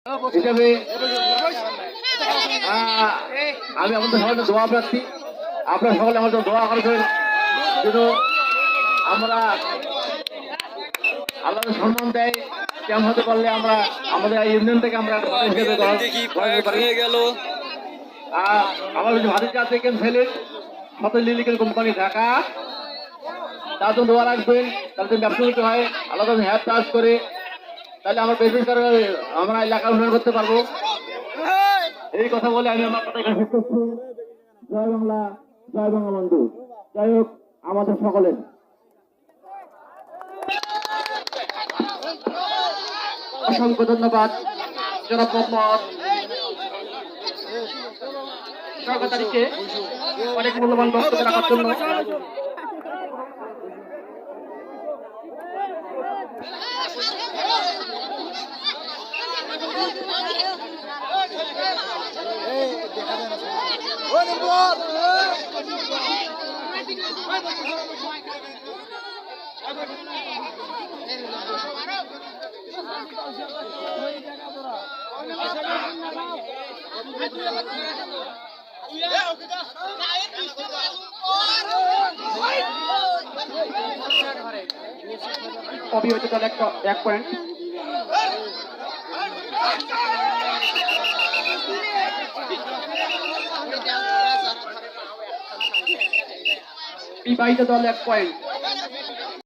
হিসাবে আমি আমাদের সবাই দোয়া প্রার্থী। আপনারা সকলে আমার জন্য দোয়া করবেন যেন আমরা আল্লাহ সম্মান দেয় কেমন হতে পারলে আমরা আমাদের ইউনিয়ন থেকে আমরা আমার ভারত জাতীয় ছেলে মতো লিলিকেল কোম্পানি ঢাকা তার জন্য দোয়া রাখবেন। তাদের ব্যবসা করতে হয় আল্লাহ হ্যাপ চাষ করে, তাহলে আমরা বিশেষ করে আমরা এলাকা উন্নয়ন করতে পারবো। এই কথা বলে আমি আমার কথা এখানে শেষ করছি। জয় বাংলা, জয় বঙ্গবন্ধু। যাই হোক, আমাদের সকলের অসংখ্য ধন্যবাদ জনাব মোহাম্মদ সরকারকে অনেক মূল্যবান বক্তব্য রাখার জন্য। অবিবাহিত দল 1 পয়েন্ট। বিবাহিত দল 1 পয়েন্ট।